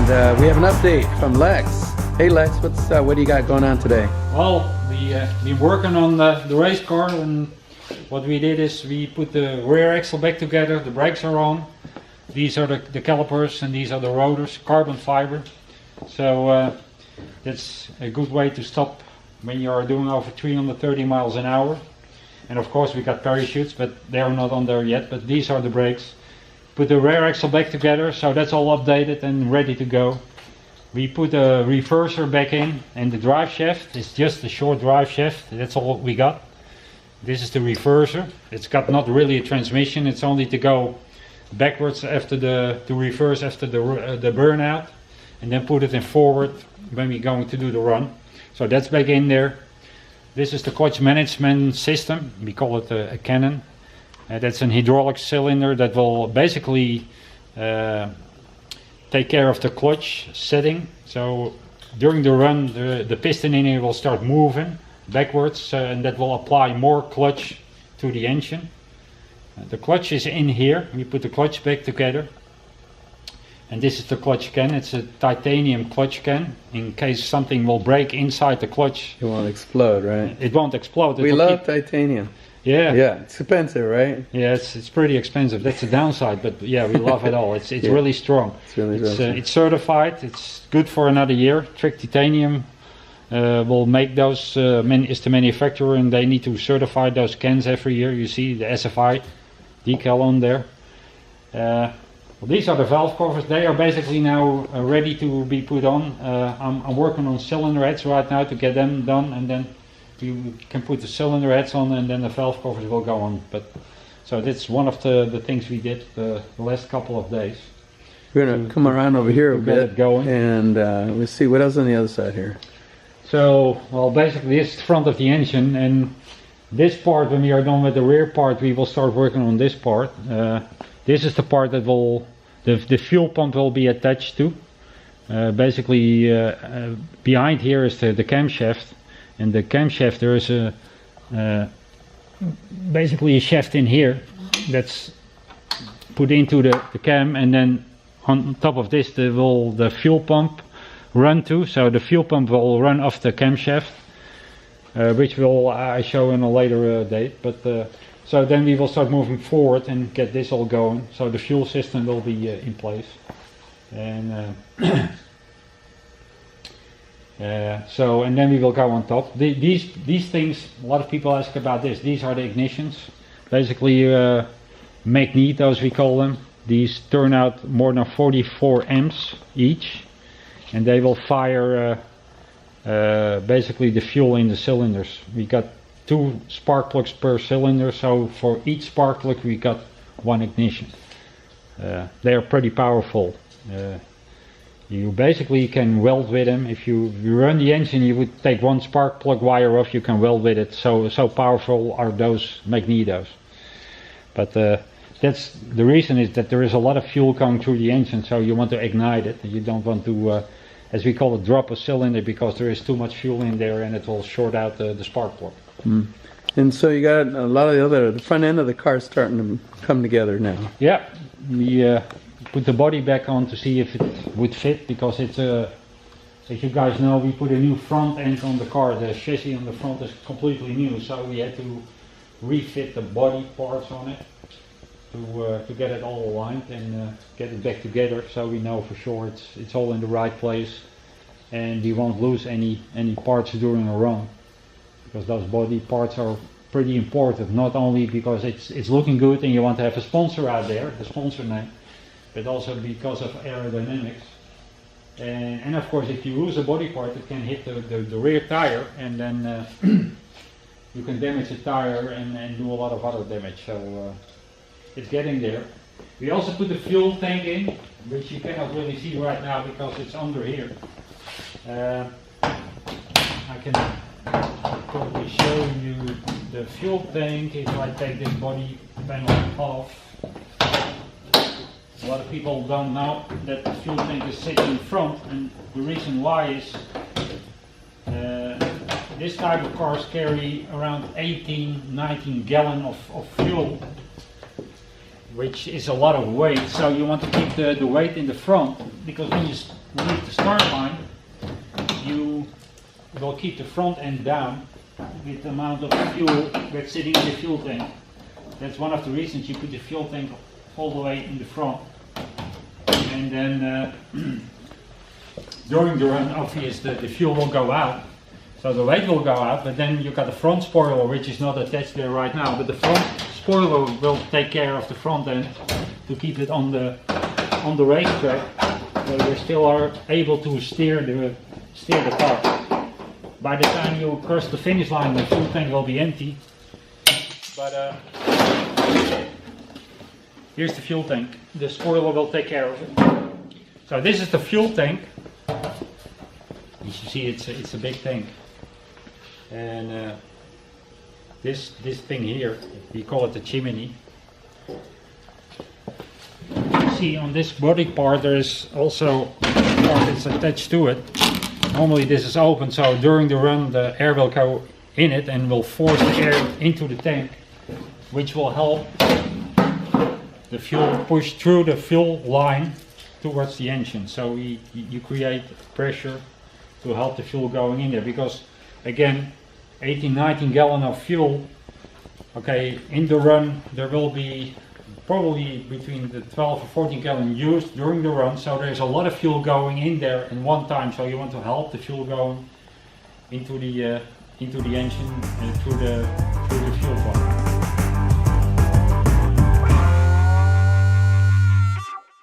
and we have an update from Lex. Hey Lex, what do you got going on today? Well, we been working on the race car, and what we did is we put the rear axle back together, the brakes are on. These are the calipers and these are the rotors, carbon fiber. So that's a good way to stop when you are doing over 330 miles an hour. And of course we got parachutes, but they are not on there yet, but these are the brakes. Put the rear axle back together, so that's all updated and ready to go. We put a reverser back in, and the drive shaft is just a short drive shaft. That's all we got. This is the reverser. It's got not really a transmission, it's only to go backwards after to reverse after the burnout, and then put it in forward when we're going to do the run. So that's back in there. This is the clutch management system. We call it a cannon. That's an hydraulic cylinder that will basically take care of the clutch setting. So during the run, the piston in here will start moving backwards, and that will apply more clutch to the engine. The clutch is in here. We put the clutch back together. And this is the clutch can. It's a titanium clutch can. In case something will break inside the clutch, It won't explode, right? it won't explode. We love titanium. Yeah. Yeah, it's expensive, right? Yeah, it's pretty expensive. That's the downside, but yeah, we love it all. It's yeah. Really strong. It's really strong. It's certified. It's good for another year. Trick Titanium will make those. Is the manufacturer, and they need to certify those cans every year. You see the SFI decal on there. Well, these are the valve covers. They are basically now ready to be put on. I'm working on cylinder heads right now to get them done, and then you can put the cylinder heads on, and then the valve covers will go on. But so that's one of the things we did the last couple of days. We're gonna come around over here a bit, going. And we'll see what else on the other side here. So, well, basically this is the front of the engine, and this part, when we are done with the rear part, we will start working on this part. This is the part that will, the fuel pump will be attached to. Basically, behind here is the camshaft, and the camshaft, there is basically a shaft in here that's put into the cam, and then on top of this the fuel pump run to. So the fuel pump will run off the camshaft, which will I show in a later date. But so then we will start moving forward and get this all going. So the fuel system will be in place, and so and then we will go on top. These things, a lot of people ask about this. These are the ignitions, basically magnetos we call them. These turn out more than 44 amps each, and they will fire basically the fuel in the cylinders. We got 2 spark plugs per cylinder, so for each spark plug we got 1 ignition. They are pretty powerful. You basically can weld with them. If you run the engine, you would take 1 spark plug wire off, you can weld with it. So powerful are those magnetos. But that's the reason, is that there is a lot of fuel coming through the engine, so you want to ignite it. You don't want to, as we call it, drop a cylinder, because there is too much fuel in there and it will short out the spark plug. Mm. And so you got a lot of the front end of the car starting to come together now. Yeah, we put the body back on to see if it would fit, because it's as you guys know, we put a new front end on the car. The chassis on the front is completely new, so we had to refit the body parts on it to get it all aligned and get it back together, so we know for sure it's all in the right place, and we won't lose any parts during a run, because those body parts are pretty important, not only because it's looking good and you want to have a sponsor out there, the sponsor name, but also because of aerodynamics. And of course, if you lose a body part, it can hit the rear tire, and then you can damage the tire and do a lot of other damage. So it's getting there. We also put the fuel tank in, which you cannot really see right now because it's under here. I can probably show you the fuel tank if I take this body panel off. A lot of people don't know that the fuel tank is sitting in front, and the reason why is this type of cars carry around 18-19 gallons of fuel. which is a lot of weight. So you want to keep the weight in the front, because when you leave the start line, you will keep the front end down with the amount of fuel that's sitting in the fuel tank. That's one of the reasons you put the fuel tank all the way in the front. And then during the run, obviously the fuel will go out, so the weight will go out, but then you got the front spoiler, which is not attached there right now, but the front spoiler will take care of the front end to keep it on the racetrack, so you still are able to steer the car. By the time you cross the finish line, the fuel tank will be empty. But here's the fuel tank. The spoiler will take care of it. So this is the fuel tank. You see, it's a big tank. And this thing here, we call it the chimney. You see, on this body part there is also a part that's attached to it. Normally this is open, so during the run the air will go in it and will force the air into the tank, which will help the fuel push through the fuel line towards the engine. So you create pressure to help the fuel going in there, because again, 18-19 gallon of fuel. Okay, in the run there will be probably between the 12 or 14 gallon used during the run, so there's a lot of fuel going in there in one time. So you want to help the fuel going into the engine and through the fuel pump.